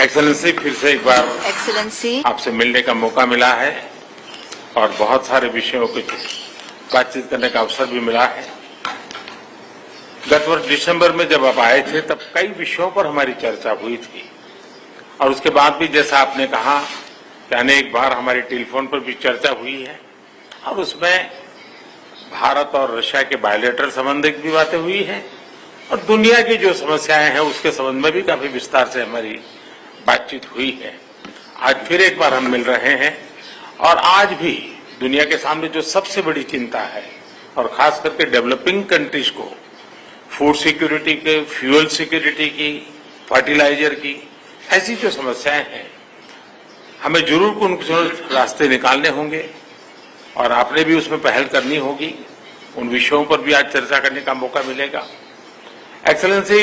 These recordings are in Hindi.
एक्सेलेंसी, फिर से एक बार एक्सेलेंसी, आपसे मिलने का मौका मिला है और बहुत सारे विषयों को बातचीत करने का अवसर भी मिला है। गत वर्ष दिसंबर में जब आप आए थे तब कई विषयों पर हमारी चर्चा हुई थी और उसके बाद भी जैसा आपने कहा कि अनेक बार हमारी टेलीफोन पर भी चर्चा हुई है और उसमें भारत और रशिया के बायलैटरल संबंध की भी बातें हुई हैं और दुनिया की जो समस्याएं हैं उसके संबंध में भी काफी विस्तार से हमारी बातचीत हुई है। आज फिर एक बार हम मिल रहे हैं और आज भी दुनिया के सामने जो सबसे बड़ी चिंता है और खास करके डेवलपिंग कंट्रीज को फूड सिक्योरिटी के, फ्यूल सिक्योरिटी की, फर्टिलाइजर की, ऐसी जो समस्याएं हैं हमें जरूर उन रास्ते निकालने होंगे और आपने भी उसमें पहल करनी होगी। उन विषयों पर भी आज चर्चा करने का मौका मिलेगा। एक्सेलेंसी,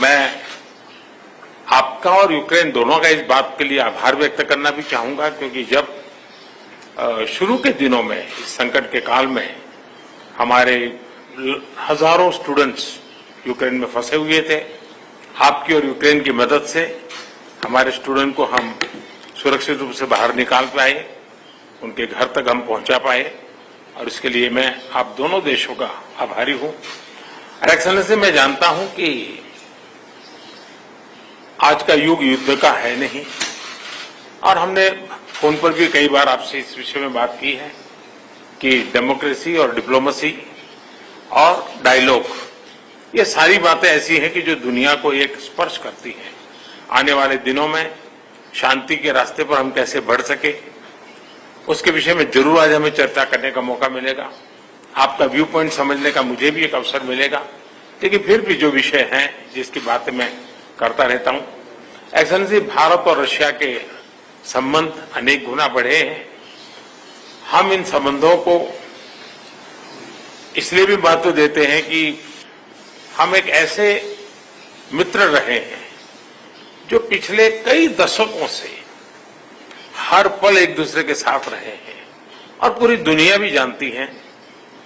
मैं आपका और यूक्रेन दोनों का इस बात के लिए आभार व्यक्त करना भी चाहूंगा क्योंकि जब शुरू के दिनों में इस संकट के काल में हमारे हजारों स्टूडेंट्स यूक्रेन में फंसे हुए थे, आपकी और यूक्रेन की मदद से हमारे स्टूडेंट को हम सुरक्षित रूप से बाहर निकाल पाए, उनके घर तक हम पहुंचा पाए और इसके लिए मैं आप दोनों देशों का आभारी हूं। एक्सेलेंसी, मैं जानता हूं कि आज का युग युद्ध का है नहीं और हमने फोन पर भी कई बार आपसे इस विषय में बात की है कि डेमोक्रेसी और डिप्लोमेसी और डायलॉग, ये सारी बातें ऐसी हैं कि जो दुनिया को एक स्पर्श करती हैं। आने वाले दिनों में शांति के रास्ते पर हम कैसे बढ़ सके उसके विषय में जरूर आज हमें चर्चा करने का मौका मिलेगा। आपका व्यू पॉइंट समझने का मुझे भी एक अवसर मिलेगा, लेकिन फिर भी जो विषय हैं जिसकी बातें मैं करता रहता हूं। एक्सेलेंसी, भारत और रशिया के संबंध अनेक गुना बढ़े हैं। हम इन संबंधों को इसलिए भी महत्व देते हैं कि हम एक ऐसे मित्र रहे हैं जो पिछले कई दशकों से हर पल एक दूसरे के साथ रहे हैं और पूरी दुनिया भी जानती है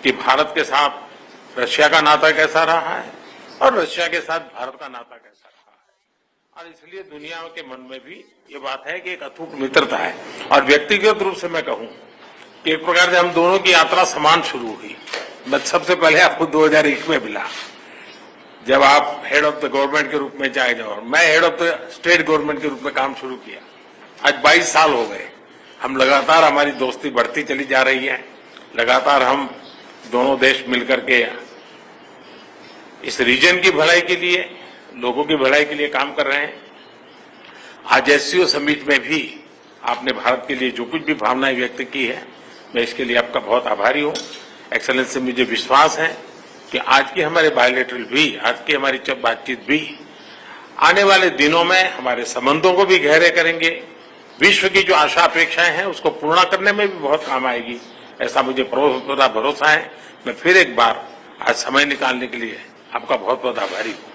कि भारत के साथ रशिया का नाता कैसा रहा है और रशिया के साथ भारत का नाता कैसा रहा है और इसलिए दुनिया के मन में भी ये बात है कि एक अटूट मित्रता है। और व्यक्तिगत रूप से मैं कहूं कि एक प्रकार से हम दोनों की यात्रा समान शुरू हुई। मैं सबसे पहले आपको 2001 में मिला जब आप हेड ऑफ द गवर्नमेंट के रूप में जाए जाओ, मैं head of the state government के रूप में काम शुरू किया। आज 22 साल हो गए। हम लगातार, हमारी दोस्ती बढ़ती चली जा रही है। लगातार हम दोनों देश मिलकर के इस रीजन की भलाई के लिए, लोगों की भलाई के लिए काम कर रहे हैं। आज एससीओ समिट में भी आपने भारत के लिए जो कुछ भी भावनाएं व्यक्त की है, मैं इसके लिए आपका बहुत आभारी हूं। एक्सेलेंसी, मुझे विश्वास है कि आज की हमारे बायलैटरल भी, आज की हमारी बातचीत भी आने वाले दिनों में हमारे संबंधों को भी गहरे करेंगे। विश्व की जो आशा अपेक्षाएं हैं उसको पूर्ण करने में भी बहुत काम आएगी, ऐसा मुझे पूरा भरोसा है। मैं फिर एक बार आज समय निकालने के लिए आपका बहुत बहुत आभारी हूं।